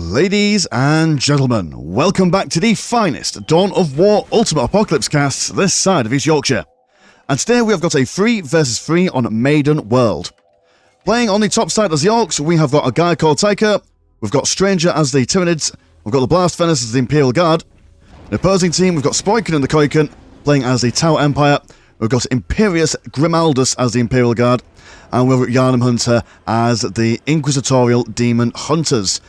Ladies and gentlemen, welcome back to the finest Dawn of War Ultimate Apocalypse cast this side of East Yorkshire. And today we have got a 3 versus 3 on Maiden World. Playing on the top side as the Orks, we have got a guy called Tyker, we've got Stranger as the Tyranids, we've got the Blast Furnace as the Imperial Guard. The opposing team, we've got Spoiken and the Koiken, playing as the Tower Empire. We've got Imperius Grimaldus as the Imperial Guard, and we've got Yarnum Hunter as the Inquisitorial Demon Hunters.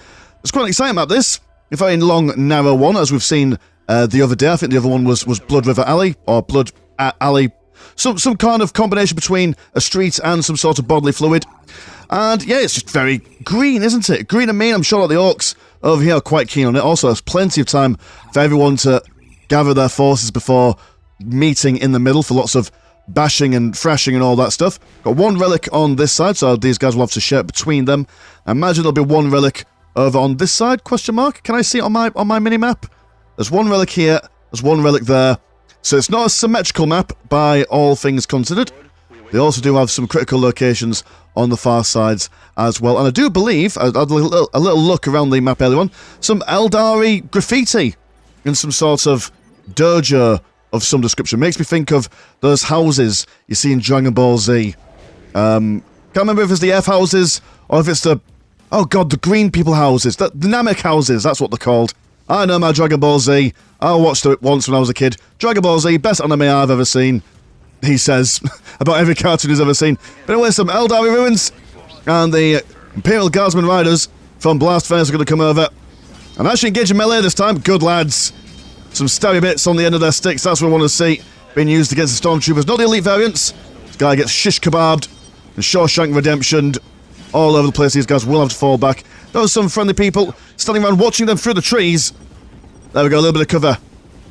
It's quite exciting about this. A very long, narrow one, as we've seen the other day. I think the other one was Blood River Alley, or Blood Alley. Some kind of combination between a street and some sort of bodily fluid. And yeah, it's just very green, isn't it? Green and mean. I'm sure that the Orks over here are quite keen on it. Also, there's plenty of time for everyone to gather their forces before meeting in the middle for lots of bashing and thrashing and all that stuff. Got one relic on this side, so these guys will have to share it between them. I imagine there'll be one relic over on this side, question mark? Can I see it on my mini-map? There's one relic here, there's one relic there. So it's not a symmetrical map by all things considered. They also do have some critical locations on the far sides as well. And I do believe, I had a little look around the map earlier on, some Eldari graffiti in some sort of dojo of some description. Makes me think of those houses you see in Dragon Ball Z. Can't remember if it's the F houses or if it's the... Oh god, the green people houses. The Namek houses, that's what they're called. I know my Dragon Ball Z. I watched it once when I was a kid. Dragon Ball Z, best anime I've ever seen, he says, about every cartoon he's ever seen. But anyway, some Eldari ruins, and the Imperial Guardsmen Riders from Blast Furnace are going to come over. And actually engage in melee this time. Good lads. Some stabby bits on the end of their sticks, that's what I want to see. Being used against the Stormtroopers, not the elite variants. This guy gets shish kebabbed and Shawshank Redemptioned. All over the place, these guys will have to fall back. There was some friendly people standing around watching them through the trees. There we go, a little bit of cover.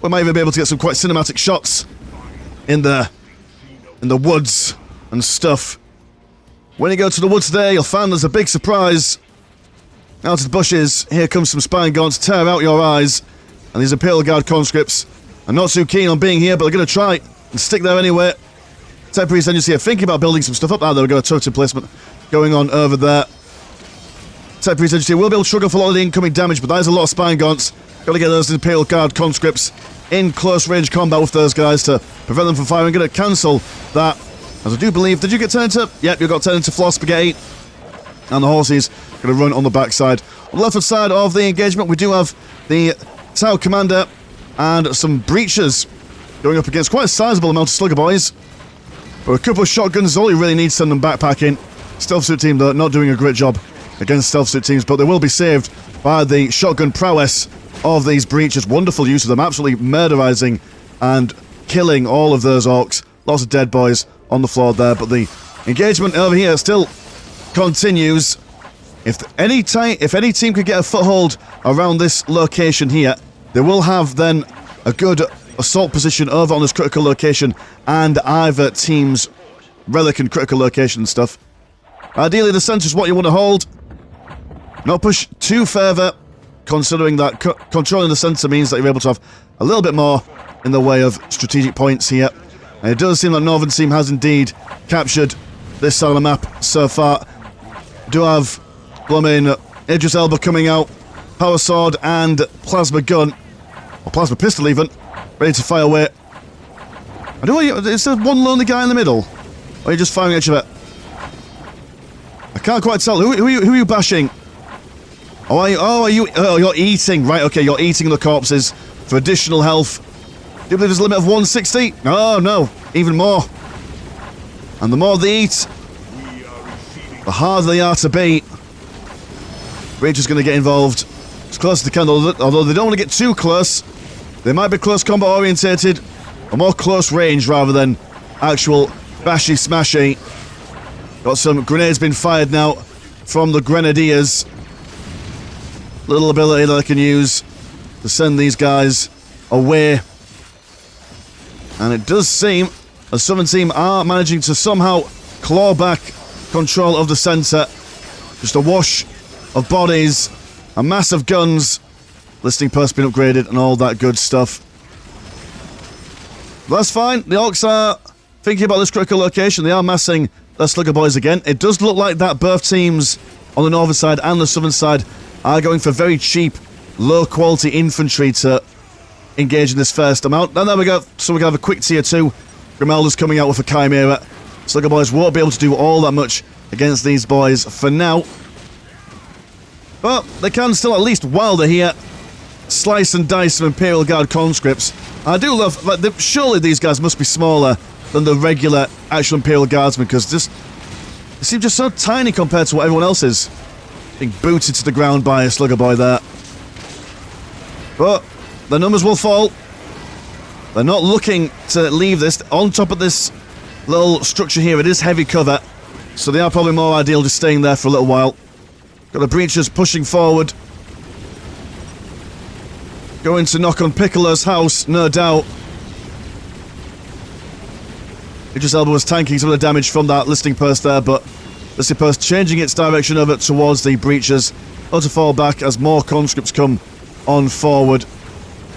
We might even be able to get some quite cinematic shots in the woods and stuff. When you go to the woods there, you'll find there's a big surprise. Out of the bushes, here comes some spine gaunts, tear out your eyes. And these Imperial Guard conscripts are not too keen on being here, but they're going to try and stick there anyway. Temporary Ascendancy here, thinking about building some stuff up. There we go, a turret placement going on over there. Temporary Ascendancy will be able to struggle for a lot of the incoming damage, but there's a lot of spine gaunts. Got to get those Imperial Guard conscripts in close range combat with those guys to prevent them from firing. Going to cancel that, as I do believe. Did you get turned into? Yep, you got turned into floor spaghetti. And the horses going to run on the backside. On the left side of the engagement, we do have the Tower Commander and some breaches going up against quite a sizable amount of slugger boys. But a couple of shotguns is all you really need to send them backpacking. Stealth suit team, though, not doing a great job against stealth suit teams, but they will be saved by the shotgun prowess of these breaches. Wonderful use of them, absolutely murderizing and killing all of those Orks. Lots of dead boys on the floor there, but the engagement over here still continues. If any team could get a foothold around this location here, they will have then a good assault position over on this critical location and either team's relic and critical location stuff. Ideally, the centre is what you want to hold. Not push too further, considering that controlling the centre means that you're able to have a little bit more in the way of strategic points here. And it does seem like Northern team has indeed captured this side of the map so far. Do have blooming Idris Elba coming out, power sword and plasma gun, or plasma pistol even, ready to fire away. Is there one lonely guy in the middle? Or are you just firing each of it? I can't quite tell. Who are you bashing? Oh, you're eating. Right, okay, you're eating the corpses for additional health. Do you believe there's a limit of 160? Oh, no. Even more. And the more they eat, the harder they are to beat. Breach is going to get involved as close as they can, although they don't want to get too close. They might be close combat orientated, or more close range rather than actual bashy smashy. Got some grenades being fired now from the Grenadiers. Little ability that I can use to send these guys away. And it does seem the Southern team are managing to somehow claw back control of the centre. Just a wash of bodies, a mass of guns, listing posts being upgraded and all that good stuff. But that's fine. The Orks are thinking about this critical location. They are massing their slugger boys again. It does look like that both teams on the northern side and the southern side are going for very cheap, low-quality infantry to engage in this first amount. And there we go. So we're going to have a quick tier 2. Grimalda's coming out with a Chimera. Slugger boys won't be able to do all that much against these boys for now. But they can still at least, while they're here, slice and dice some Imperial Guard conscripts. I do love, like, surely these guys must be smaller than the regular actual Imperial Guardsmen, because they seem just so tiny compared to what everyone else is. Being booted to the ground by a Slugger boy there. But the numbers will fall. They're not looking to leave this. On top of this little structure here, it is heavy cover, so they are probably more ideal just staying there for a little while. Got the breaches pushing forward. Going to knock on Piccolo's house, no doubt. Idris Elba was tanking some of the damage from that listing post there, but listing post changing its direction over towards the breaches. Ought to fall back as more conscripts come on forward.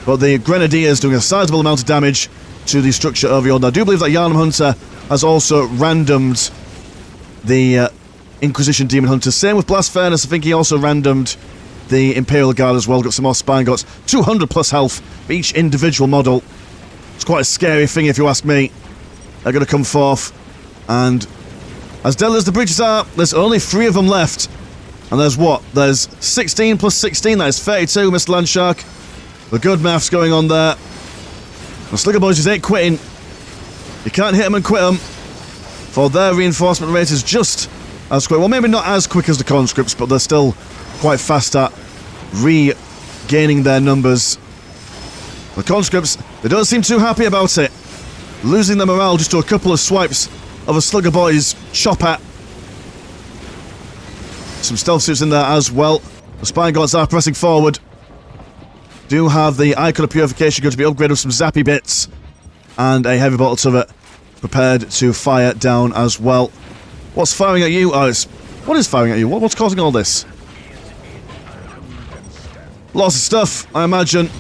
But the Grenadiers doing a sizable amount of damage to the structure over yonder. I do believe that Yharnam Hunter has also randomed the Inquisition Demon Hunter. Same with Blast Furnace. I think he also randomed the Imperial Guard as well. Got some more Spine Guards. 200 plus health for each individual model. It's quite a scary thing if you ask me. They're going to come forth. And as deadly as the breaches are, there's only 3 of them left. And there's what? There's 16 plus 16. That is 32, Mr. Landshark. The good maths going on there. The Slugger boys just ain't quitting. You can't hit them and quit them. For their reinforcement rate is just as quick. Well, maybe not as quick as the conscripts, but they're still quite fast at regaining their numbers. The conscripts, they don't seem too happy about it. Losing their morale just to a couple of swipes of a Slugger boy's chopper. Some stealth suits in there as well. The Spine Guards are pressing forward. Do have the Icon of Purification going to be upgraded with some zappy bits. And a heavy bolter turret prepared to fire down as well. What's firing at you? Oh, what is firing at you? What's causing all this? Lots of stuff, I imagine.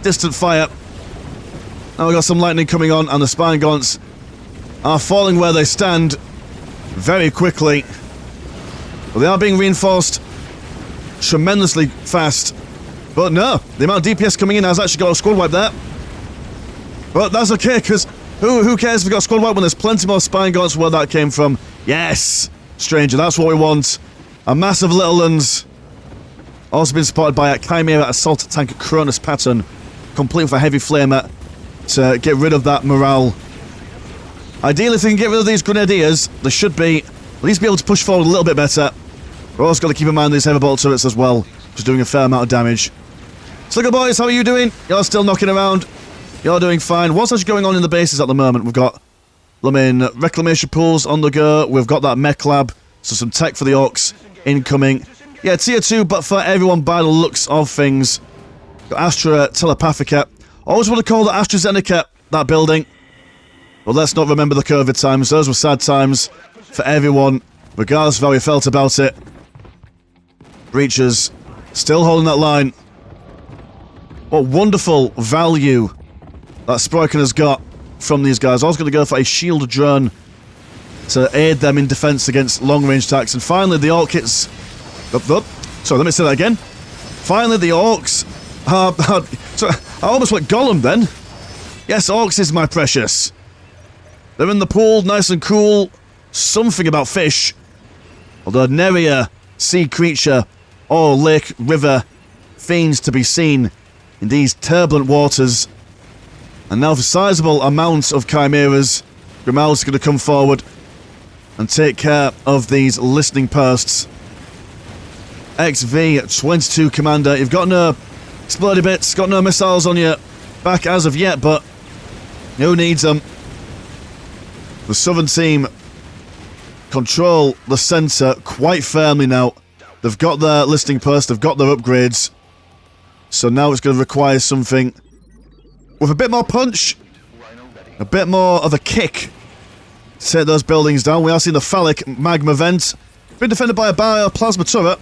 Distant fire. Now we've got some lightning coming on, and the Spine Gaunts are falling where they stand very quickly. But they are being reinforced tremendously fast. But no, the amount of DPS coming in has actually got a squad wipe there. But that's okay, because who cares if we got a squad wipe when there's plenty more Spine Gaunts where that came from? Yes! Stranger, that's what we want. A massive little ones. Also been supported by a Chimera Assault Tank Cronus pattern, complete with a heavy flamer to get rid of that morale. Ideally, if we can get rid of these Grenadiers, they should be at least be able to push forward a little bit better. We're also got to keep in mind these heavy bolt turrets as well, just doing a fair amount of damage. Slugger boys, how are you doing? You're still knocking around. You're doing fine. What's actually going on in the bases at the moment? We've got reclamation pools on the go. We've got that mech lab, so some tech for the Orks incoming. Yeah, tier 2, but for everyone by the looks of things. Got Astra Telepathica. Always want to call that AstraZeneca, that building. But let's not remember the COVID times. Those were sad times for everyone, regardless of how you felt about it. Breaches still holding that line. What wonderful value that Sproiken has got from these guys. I was going to go for a shield drone to aid them in defense against long-range attacks. And finally, the Ork hits... Sorry, let me say that again. Finally, the Orks... so I almost went Gollum then. Yes, Orks is my precious. They're in the pool, nice and cool. Something about fish. Although nary a sea creature or lake, river, fiends to be seen in these turbulent waters. And now for sizable amounts of chimeras, Grimal's going to come forward and take care of these listening posts. XV-22 Commander, you've got no explodey bits, got no missiles on your back as of yet, but who needs them? The southern team control the centre quite firmly now. They've got their listening post, they've got their upgrades. So now it's going to require something with a bit more punch, a bit more of a kick to take those buildings down. We are seeing the phallic magma vent. Been defended by a bioplasma turret.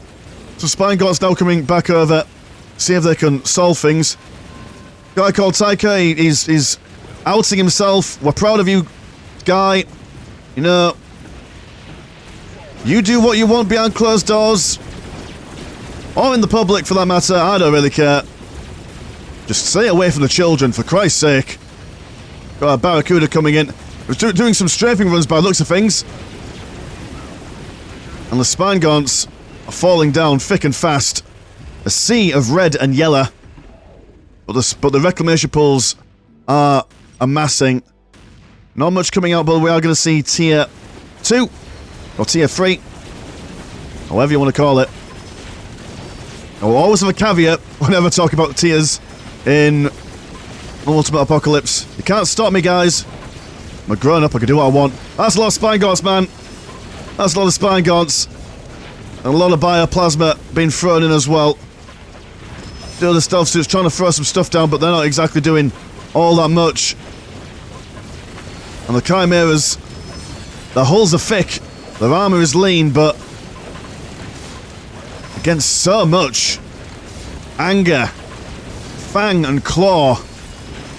So Spine Guards now coming back over, see if they can solve things. Guy called Taika, he's outing himself. We're proud of you, guy. You know, you do what you want behind closed doors. Or in the public, for that matter, I don't really care. Just stay away from the children, for Christ's sake. Got a Barracuda coming in. Was doing some strafing runs by the looks of things. And the Spine Gaunts are falling down thick and fast. A sea of red and yellow. But the reclamation pools are amassing. Not much coming out, but we are going to see tier 2. Or tier 3. However you want to call it. I will always have a caveat whenever I talk about tiers in Ultimate Apocalypse. You can't stop me, guys. I'm a grown-up, I can do what I want. That's a lot of Spine Gaunts, man. That's a lot of Spine Gaunts. And a lot of Bioplasma being thrown in as well. The other stealth suits trying to throw some stuff down, but they're not exactly doing all that much. And the Chimeras, their hulls are thick, their armour is lean, but against so much anger, fang and claw.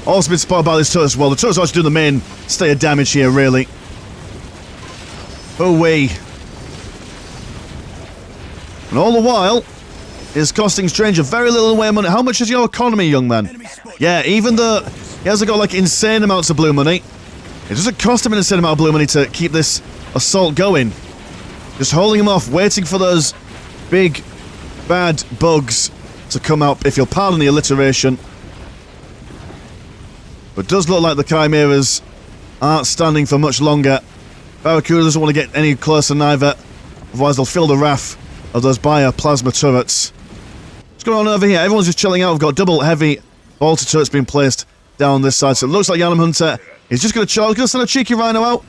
Also been spotted by this turret as well. The turret's actually doing the main state of damage here, really. Oh-wee. And all the while, is costing Stranger very little away money. How much is your economy, young man? Yeah, even though he hasn't got, like, insane amounts of blue money, it doesn't cost him an insane amount of blue money to keep this assault going. Just holding him off, waiting for those big, bad bugs to come out, if you'll pardon the alliteration. But it does look like the Chimeras aren't standing for much longer. Barracuda doesn't want to get any closer neither, otherwise they'll feel the wrath of those Bioplasma turrets. What's going on over here? Everyone's just chilling out. We've got double heavy bolter turrets being placed down this side, so it looks like Yharnam Hunter is just going to charge, going to send a cheeky rhino out,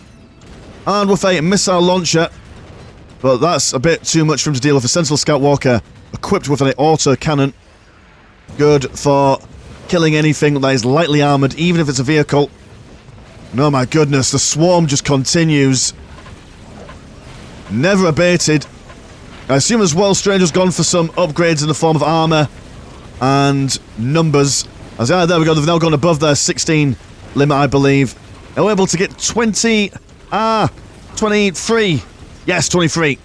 and with a missile launcher, but that's a bit too much for him to deal with. A Sentinel Scout Walker equipped with an auto cannon, good for killing anything that is lightly armoured, even if it's a vehicle. No, my goodness, the swarm just continues. Never abated. I assume as well Stranger's gone for some upgrades in the form of armour and numbers. As there we go, they've now gone above their 16 limit, I believe. They're able to get 23. Yes, 23.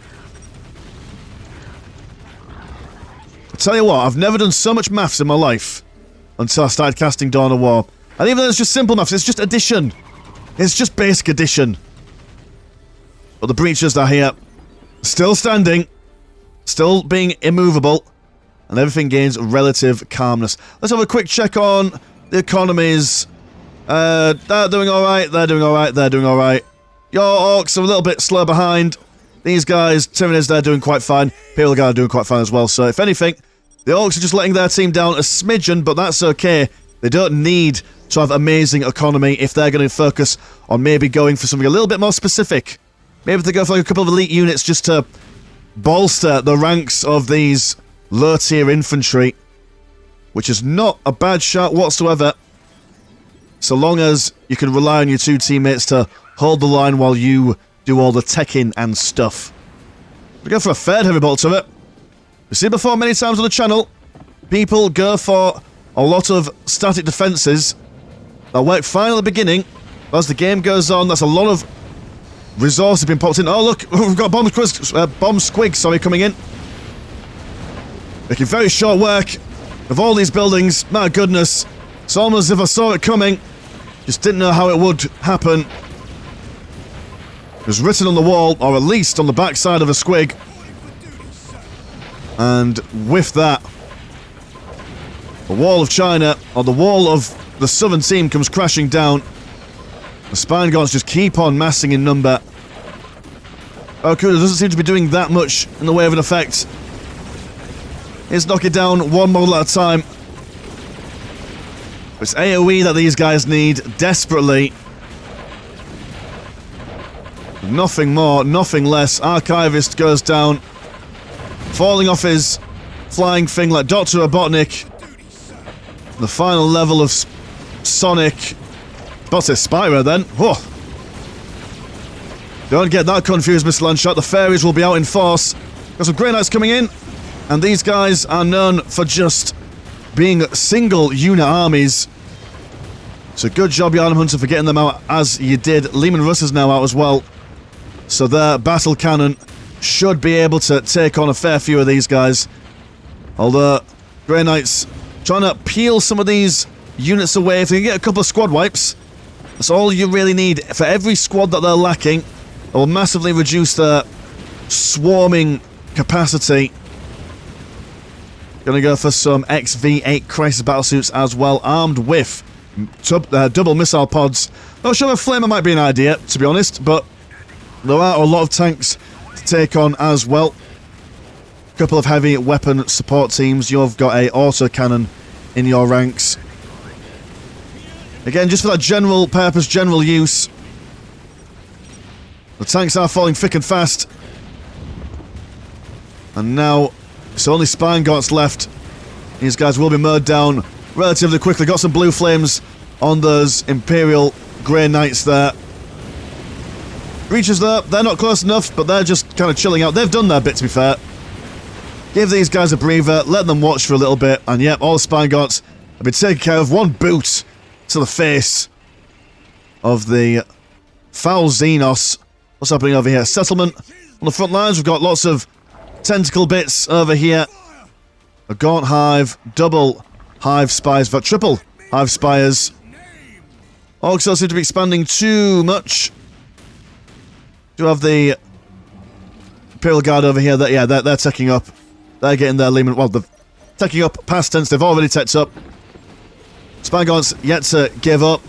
I tell you what, I've never done so much maths in my life until I started casting Dawn of War. And even though it's just simple maths, it's just addition. It's just basic addition. But the breaches are here. Still standing. Still being immovable. And everything gains relative calmness. Let's have a quick check on the economies. They're doing alright, they're doing alright, they're doing alright. Your Orks are a little bit slow behind. These guys, Tyranids, they're doing quite fine. Imperial guys are doing quite fine as well. So if anything, the Orks are just letting their team down a smidgen, but that's okay. They don't need to have amazing economy if they're going to focus on maybe going for something a little bit more specific. Maybe if they go for like a couple of elite units just to bolster the ranks of these low-tier infantry, which is not a bad shot whatsoever, so long as you can rely on your two teammates to hold the line while you do all the teching and stuff. We go for a third heavy bolt turret. We've seen before many times on the channel, people go for a lot of static defences that work fine at the beginning, but as the game goes on, that's a lot of resources being popped in. Oh look, we've got bomb squigs coming in. Making very short work of all these buildings. My goodness, it's almost as if I saw it coming, just didn't know how it would happen. It was written on the wall, or at least on the backside of a squig. And with that, the wall of China, or the wall of the southern team, comes crashing down. The Spine Gaunts just keep on massing in number. Barracuda doesn't seem to be doing that much in the way of an effect. He's knocking down one model at a time. It's AoE that these guys need desperately. Nothing more, nothing less. Archivist goes down, falling off his flying thing like Dr. Robotnik. The final level of Sonic. What's this, Spyro then? Whoa. Don't get that confused, Mr. Landshot. The fairies will be out in force. Got some Grey Knights coming in. And these guys are known for just being single unit armies. So good job, Yharnam Hunter, for getting them out as you did. Lehman Russ is now out as well. So their battle cannon should be able to take on a fair few of these guys. Although, Grey Knights trying to peel some of these units away. If they can get a couple of squad wipes, that's all you really need. For every squad that they're lacking, it will massively reduce their swarming capacity. Gonna go for some XV8 crisis battlesuits as well, armed with double missile pods. Not sure if a flamer might be an idea, to be honest, but there are a lot of tanks to take on as well. A couple of heavy weapon support teams. You've got a autocannon in your ranks. Again, just for that general purpose, general use. The tanks are falling thick and fast. And now, it's only Spinegaunts left. These guys will be mowed down relatively quickly. Got some blue flames on those Imperial Grey Knights there. Breaches there, they're not close enough, but they're just kind of chilling out. They've done their bit, to be fair. Give these guys a breather, let them watch for a little bit, and yep, all the Spinegaunts have been taken care of. One boot to the face of the foul Xenos. What's happening over here? Settlement on the front lines. We've got lots of tentacle bits over here. A Gaunt Hive, double Hive Spires, but triple Hive Spires. Orks don't seem to be expanding too much. Do have the Imperial Guard over here. Yeah, they're taking up. They're getting their Lehman. Well, they're taking up past tense. They've already teched up. Spinegaunts yet to give up,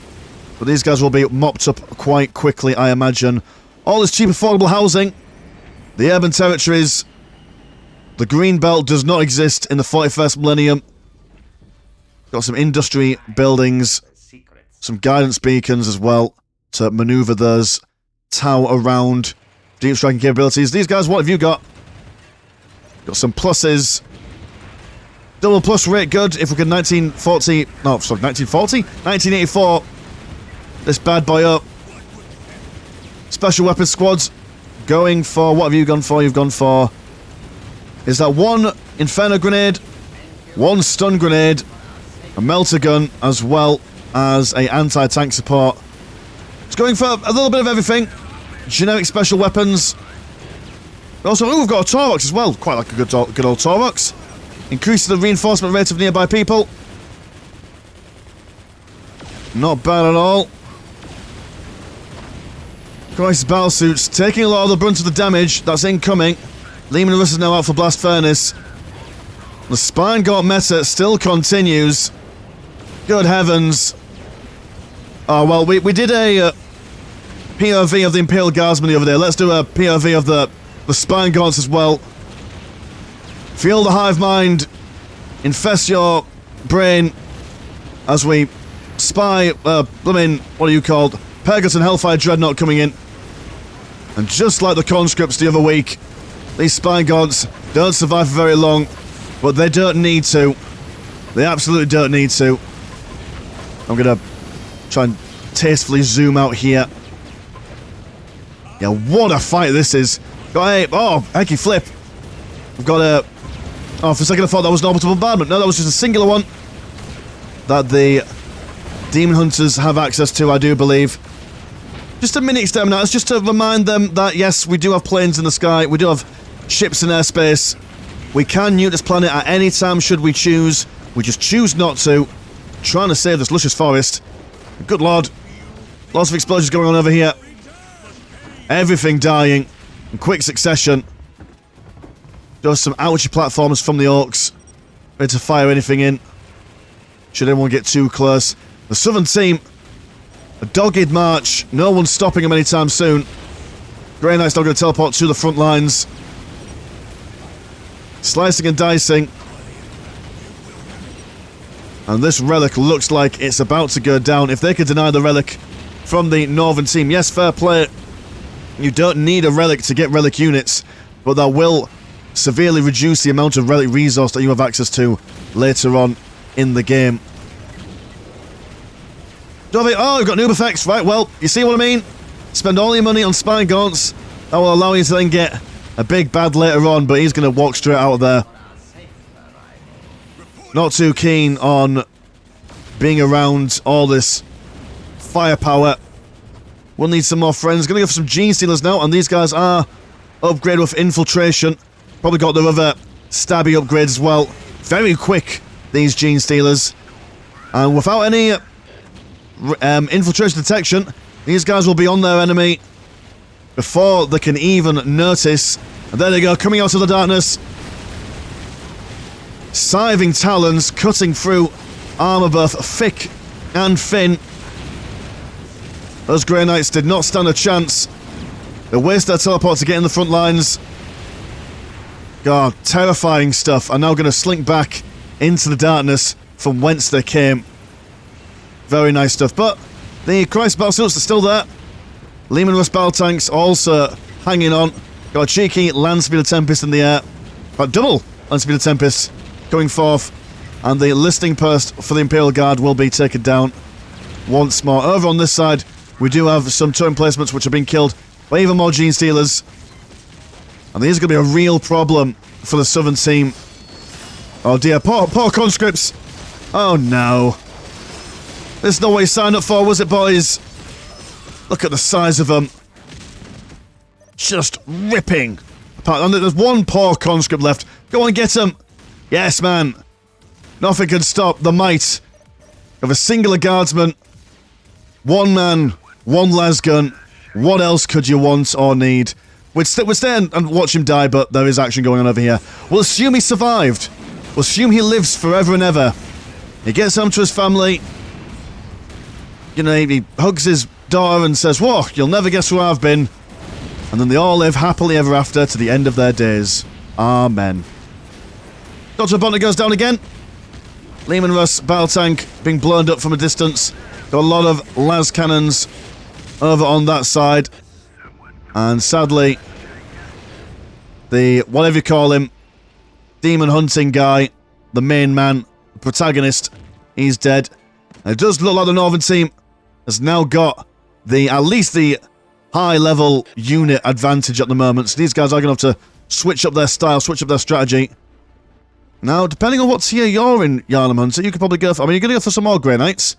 but these guys will be mopped up quite quickly, I imagine. All this cheap, affordable housing. The urban territories. The green belt does not exist in the 41st millennium. Got some industry buildings. Some guidance beacons as well to maneuver those Tau around. Deep striking capabilities. These guys, what have you got? Got some pluses. Double plus rate good. If we could 1940... No, sorry, 1940? 1984. This bad boy up. Special weapons squads. Going for... What have you gone for? You've gone for... Is that one Inferno Grenade, one Stun Grenade, a Melter Gun, as well as a anti-tank support. It's going for a little bit of everything. Generic special weapons. Also, we've got a Taurox as well. Quite like a good old Taurox. Increases the reinforcement rate of nearby people. Not bad at all. Crisis battlesuits taking a lot of the brunt of the damage that's incoming. Lehman Russ is now out for Blast Furnace. The Spinegaunt meta still continues. Good heavens. Oh, well, we did a POV of the Imperial Guardsmen the other day. Let's do a POV of the Spinegaunts as well. Feel the hive mind infest your brain as we spy, what are you called? Pegasus and Hellfire Dreadnought coming in. And just like the conscripts the other week, these Spinegaunts don't survive for very long, but they don't need to. They absolutely don't need to. I'm gonna try and tastefully zoom out here. Yeah, what a fight this is. Got a... Oh, hecky flip. We've got a... Oh, for a second I thought that was an orbital bombardment. No, that was just a singular one that the Demon Hunters have access to, I do believe. Just a mini exterminator, just to remind them that, yes, we do have planes in the sky, we do have ships in airspace. We can nuke this planet at any time should we choose. We just choose not to. Trying to save this luscious forest. Good lord. Lots of explosions going on over here. Everything dying in quick succession. Just some ouchy platforms from the Orks. Ready to fire anything in. Should anyone get too close. The Southern team, a dogged march. No one's stopping them anytime soon. Grey Knight's not going to teleport to the front lines. Slicing and dicing. And this relic looks like it's about to go down. If they could deny the relic from the Northern team, yes, fair play. You don't need a relic to get relic units, but that will severely reduce the amount of relic resource that you have access to later on in the game. Oh, we've got noob effects. Right, well, you see what I mean? Spend all your money on Spinegaunts. That will allow you to then get a big bad later on, but he's going to walk straight out of there. Not too keen on being around all this firepower. We'll need some more friends. Going to go for some Gene Stealers now, and these guys are upgraded with infiltration. Probably got their other stabby upgrades as well. Very quick, these Gene Stealers. And without any infiltration detection, these guys will be on their enemy before they can even notice. And there they go, coming out of the darkness. Scything talons, cutting through armor both thick and thin. Those Grey Knights did not stand a chance. They wasted their teleport to get in the front lines. God, terrifying stuff. Are now going to slink back into the darkness from whence they came. Very nice stuff. But the Christ battle suits are still there. Leman Russ battle tanks also hanging on. Got a cheeky Land Speeder Tempest in the air. But double Land Speeder Tempest going forth. And the listing post for the Imperial Guard will be taken down once more. Over on this side, we do have some turret placements which have been killed by even more Gene Stealers. And these are going to be a real problem for the Southern team. Oh dear, poor conscripts. Oh no. This is not what you signed up for, was it, boys? Look at the size of them. Just ripping apart. And there's one poor conscript left. Go on, get him. Yes, man. Nothing can stop the might of a singular guardsman. One man, one lasgun. What else could you want or need? We'd stay and watch him die, but there is action going on over here. We'll assume he survived. We'll assume he lives forever and ever. He gets home to his family. You know, he hugs his daughter and says, "Whoa, you'll never guess who I've been." And then they all live happily ever after to the end of their days. Amen. Dr. Bonner goes down again. Leman Russ battle tank being blown up from a distance. Got a lot of las cannons over on that side. And sadly, the, whatever you call him, demon hunting guy, the main man, the protagonist, he's dead. And it does look like the Northern team has now got the, at least the high level unit advantage at the moment. So these guys are going to have to switch up their style, switch up their strategy. Now, depending on what tier you're in, Yarnum Hunter, you could probably go for, I mean, you're going to go for some more Grey Knights.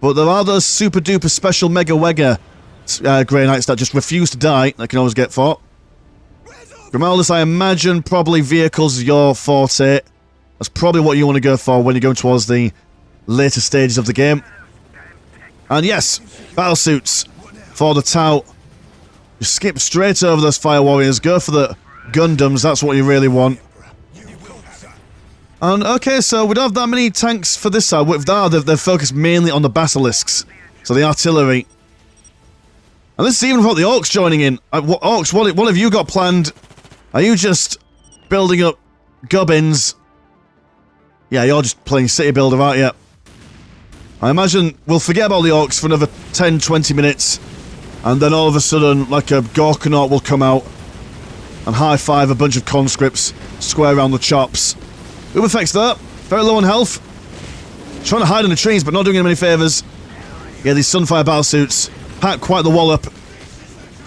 But there are those super duper special Mega Wega Grey Knights that just refuse to die, that can always get fought. Grimaldus, I imagine probably vehicles is your forte. That's probably what you want to go for when you're going towards the later stages of the game. And yes, battle suits for the Tau. You skip straight over those Fire Warriors, go for the Gundams, that's what you really want. And okay, so we don't have that many tanks for this side. They're focused mainly on the Basilisks, so the artillery. And this is even without the Orks joining in. Orks, what have you got planned? Are you just building up gubbins? Yeah, you're just playing City Builder, aren't you? I imagine we'll forget about the Orks for another 10-20 minutes. And then all of a sudden, like a Gorkanaut will come out and high-five a bunch of conscripts square around the chops. Who affects that? Very low on health. Trying to hide in the trees, but not doing him any favours. Yeah, these Sunfire battlesuits pack quite the wallop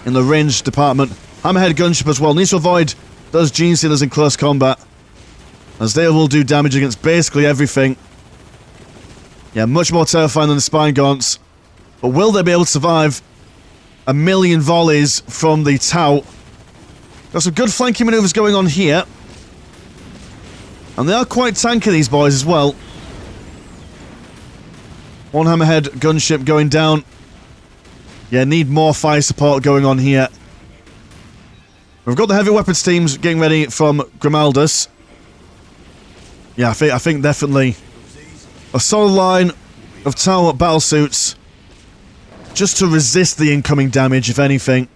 in the range department. Hammerhead gunship as well. Needs to avoid those Gene Stealers in close combat, as they will do damage against basically everything. Yeah, much more terrifying than the Spine Gaunts. But will they be able to survive a million volleys from the Tau? Got some good flanking manoeuvres going on here. And they are quite tanky, these boys, as well. One Hammerhead gunship going down. Yeah, need more fire support going on here. We've got the heavy weapons teams getting ready from Grimaldus. Yeah, I think definitely a solid line of Tau battlesuits just to resist the incoming damage, if anything.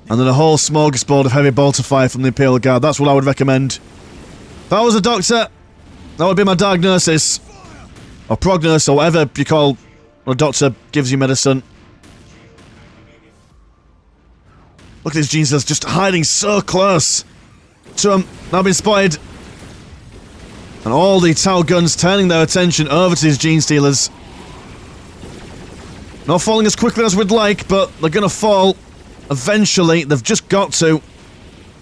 And then a whole smorgasbord of heavy bolter fire from the Imperial Guard. That's what I would recommend. If I was a doctor, that would be my diagnosis. Or prognosis, or whatever you call when a doctor gives you medicine. Look at these Gene Stealers just hiding so close to him. Now been spotted. And all the Tau guns turning their attention over to these Gene Stealers. Not falling as quickly as we'd like, but they're going to fall eventually. They've just got to.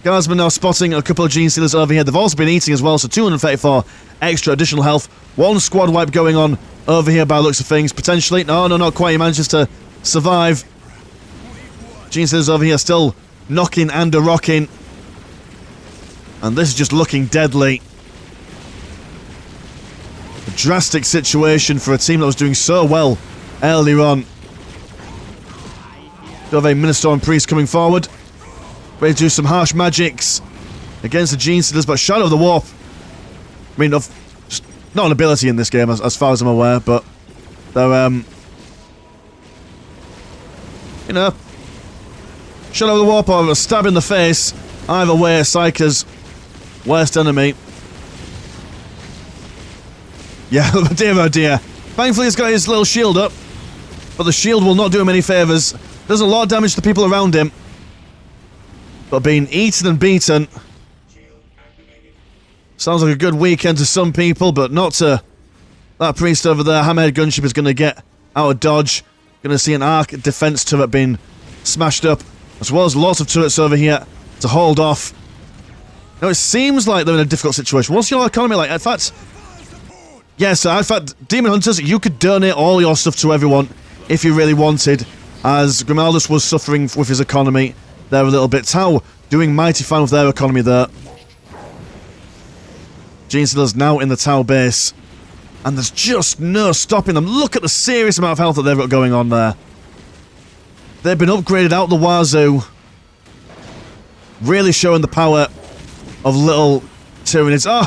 Guardsmen now spotting a couple of Gene Stealers over here. They've also been eating as well, so 234 extra additional health. One squad wipe going on over here by the looks of things, potentially. No, not quite. He manages to survive. Gene Stealers over here still knocking and a-rocking. And this is just looking deadly. A drastic situation for a team that was doing so well earlier on. Do have a Minister and Priest coming forward. Ready to do some harsh magics against the Gene Stealers, but Shadow of the Warp. I mean, not an ability in this game, as far as I'm aware, but they're, you know, Shadow of the Warp or a stab in the face. Either way, Psyker's worst enemy. Yeah, oh dear. Thankfully, he's got his little shield up, but the shield will not do him any favours. Does a lot of damage to people around him, but being eaten and beaten. Sounds like a good weekend to some people, but not to that priest over there. Hammerhead Gunship is going to get out of dodge. Going to see an arc defense turret being smashed up, as well as lots of turrets over here to hold off. Now, it seems like they're in a difficult situation. What's your economy like? In fact, yes, in fact, Demon Hunters, you could donate all your stuff to everyone if you really wanted, as Grimaldus was suffering with his economy there a little bit. Tau doing mighty fine with their economy there. Gene Stealers now in the Tau base, and there's just no stopping them. Look at the serious amount of health that they've got going on there. They've been upgraded out the wazoo, really showing the power of little Tyranids. Oh,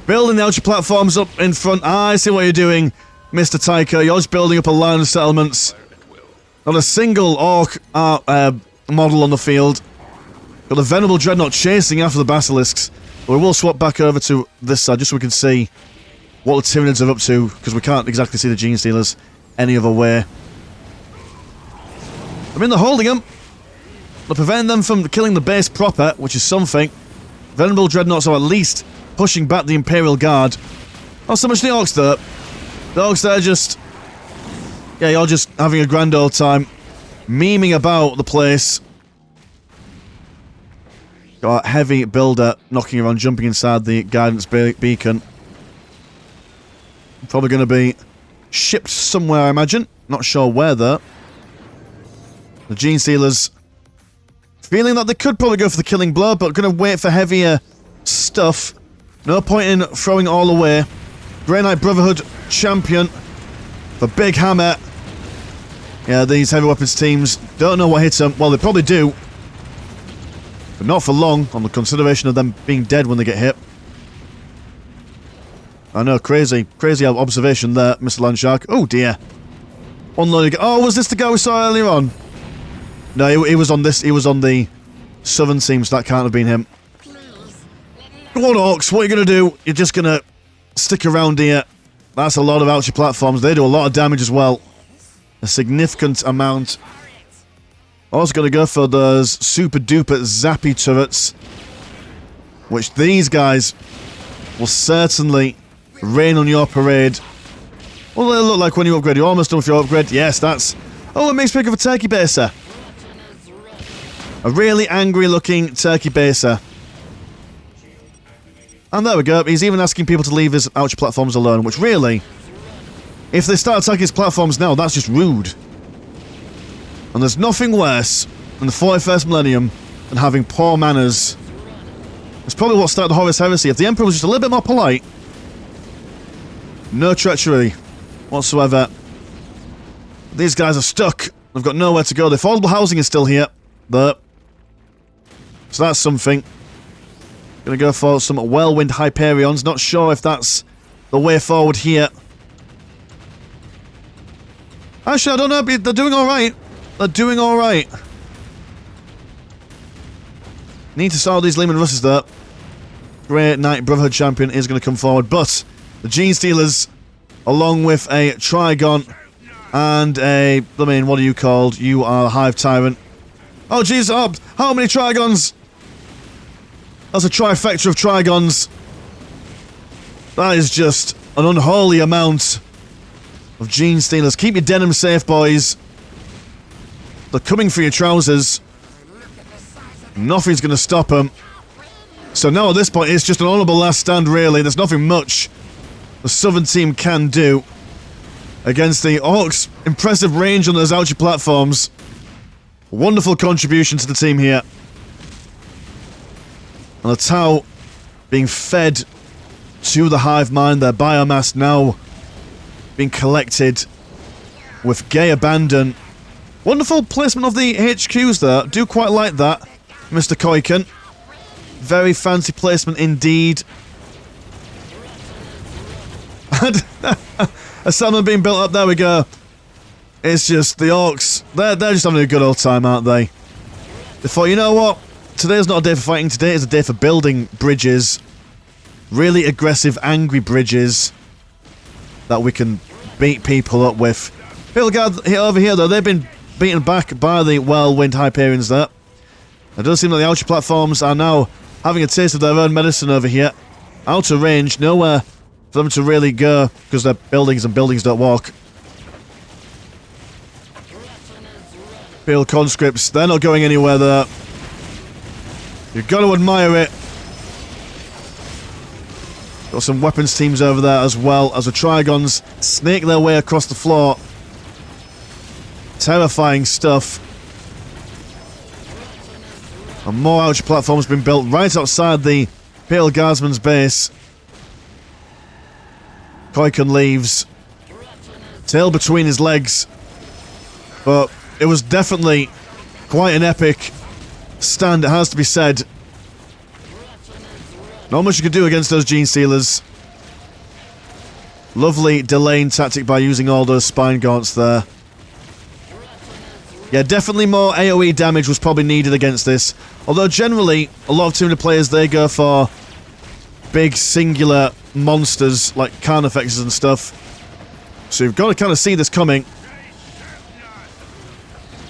building the outer platforms up in front. I see what you're doing, Mr. Tyker. You're just building up a line of settlements. Not a single Ork model on the field. Got the Venerable Dreadnought chasing after the Basilisks. But we will swap back over to this side just so we can see what the Tyranids are up to, because we can't exactly see the Gene Stealers any other way. I mean, they're holding them. They're preventing them from killing the base proper, which is something. Venerable Dreadnoughts are at least pushing back the Imperial Guard. Not so much the Orks though. The Orks there just... yeah, you're just having a grand old time. Memeing about the place. Got a heavy builder knocking around, jumping inside the guidance beacon. Probably going to be shipped somewhere, I imagine. Not sure where though. The Gene Stealers feeling that they could probably go for the killing blow, but going to wait for heavier stuff. No point in throwing it all away. Grey Knight Brotherhood champion. The big hammer. Yeah, these heavy weapons teams don't know what hits them. Well, they probably do. But not for long, on the consideration of them being dead when they get hit. I know, crazy observation there, Mr. Landshark. Oh dear. Unloading. Oh, was this the guy we saw earlier on? No, he was on this. He was on the southern team, so that can't have been him. Come on, Orks, what are you going to do? You're just going to stick around here. That's a lot of ouchie platforms. They do a lot of damage as well. A significant amount. Also going to go for those super duper zappy turrets, which these guys will certainly rain on your parade. What do they look like when you upgrade? You're almost done with your upgrade. Yes, that's... oh, it makes me think of a turkey baser. A really angry looking turkey baser. And there we go. He's even asking people to leave his ouch platforms alone, which really, if they start attacking his platforms now, that's just rude. And there's nothing worse in the 41st millennium than having poor manners. It's probably what started the Horus Heresy. If the Emperor was just a little bit more polite, no treachery whatsoever. These guys are stuck. They've got nowhere to go. The affordable housing is still here, but so that's something. Gonna go for some Whirlwind Hyperions. Not sure if that's the way forward here. Actually, I don't know. They're doing alright. They're doing alright. Need to solve these Lehman Russes though. Grey Knight Brotherhood champion is going to come forward, but the Gene Stealers, along with a Trigon and a... I mean, what are you called? You are a Hive Tyrant. Oh jeez, oh, how many Trigons? That's a trifecta of Trigons. That is just an unholy amount of Gene Stealers. Keep your denim safe, boys. They're coming for your trousers. Nothing's going to stop them. So now at this point, it's just an honourable last stand, really. There's nothing much the Southern team can do against the Orks' impressive range on those outer platforms. Wonderful contribution to the team here. And the Tau being fed to the hive mind. Their biomass now being collected with gay abandon. Wonderful placement of the HQs there. Do quite like that, Mr. Koiken. Very fancy placement indeed. And a settlement being built up. There we go. It's just the Orks. They're just having a good old time, aren't they? They thought, you know what? Today's not a day for fighting. Today is a day for building bridges. Really aggressive, angry bridges that we can beat people up with. People over here, though, they've been beaten back by the whirlwind Hyperions there. It does seem like the outer platforms are now having a taste of their own medicine over here. Out of range, nowhere for them to really go because they're buildings and buildings don't walk. Imperial conscripts, they're not going anywhere there. You've got to admire it. Got some weapons teams over there as well as the Trigons snake their way across the floor. Terrifying stuff. And more outer platforms been built right outside the Imperial Guardsman's base. Koiken leaves. Tail between his legs. But it was definitely quite an epic stand, it has to be said. Not much you could do against those Gene Stealers. Lovely delaying tactic by using all those spine gaunts there. Yeah, definitely more AoE damage was probably needed against this. Although generally, a lot of Tyranids players, they go for big singular monsters like Carnifexes and stuff. So you've got to kind of see this coming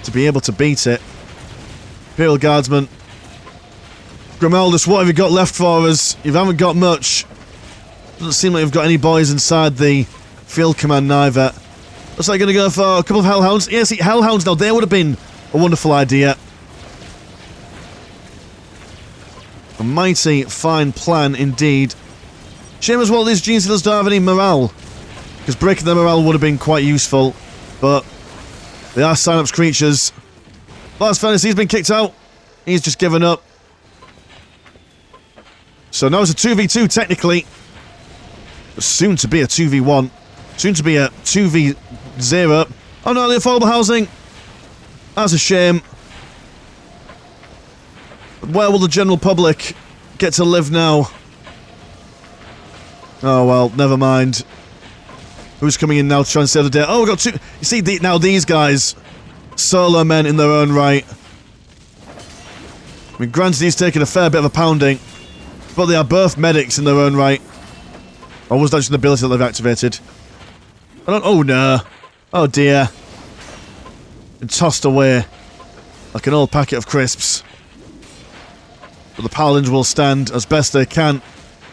to be able to beat it. Imperial Guardsman. Grimaldus, what have you got left for us? You haven't got much. Doesn't seem like you've got any boys inside the field command neither. Looks like you're going to go for a couple of Hellhounds. Yeah, see, Hellhounds now, they would have been a wonderful idea. A mighty fine plan indeed. Shame as well these Gene Stealers don't have any morale, because breaking their morale would have been quite useful, but they are Synapse creatures. Last Furnace, he's been kicked out. He's just given up. So now it's a 2v2 technically. But soon to be a 2v1. Soon to be a 2v0. Oh no, the affordable housing. That's a shame. But where will the general public get to live now? Oh well, never mind. Who's coming in now to try and save the day? Oh, we've got two. You see, now these guys, solo men in their own right. I mean, granted, he's taken a fair bit of a pounding, but they are both medics in their own right. Or was that just an ability that they've activated? I don't. Oh no! Oh dear! And tossed away like an old packet of crisps. But the paladins will stand as best they can,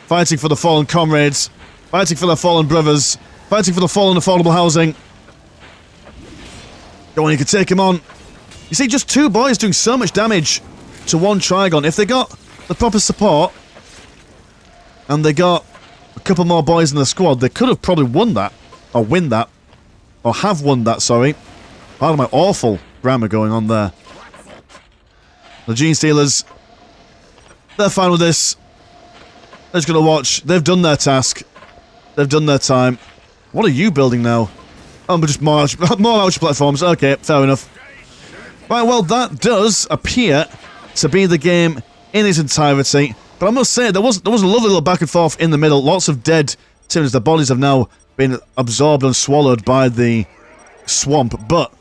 fighting for the fallen comrades, fighting for their fallen brothers. Fighting for the fallen affordable housing. Go on, you can take him on. You see, just two boys doing so much damage to one Trigon. If they got the proper support, and they got a couple more boys in the squad, they could have probably won that. Or win that. Or have won that, sorry. Pardon my awful grammar going on there. The Gene Stealers, they're fine with this. They're just going to watch. They've done their task. They've done their time. What are you building now? Oh, but just more outer platforms. Okay, fair enough. Right, well, that does appear to be the game in its entirety. But I must say, there was a lovely little back and forth in the middle. Lots of dead Tyranids. Their bodies have now been absorbed and swallowed by the swamp. But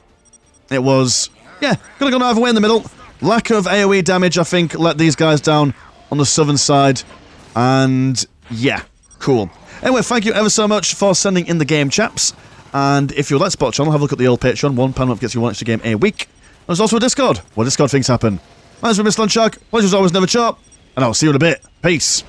it was, yeah, could have gone either way in the middle. Lack of AoE damage, I think, let these guys down on the southern side. And, yeah, cool. Anyway, thank you ever so much for sending in the game, chaps. And if you'd like to support the channel, have a look at the old Patreon. £1 up gets you one extra game a week. And there's also a Discord, where Discord things happen. My name's Mr. Landshark. Pleasure's always, never chop. And I'll see you in a bit. Peace.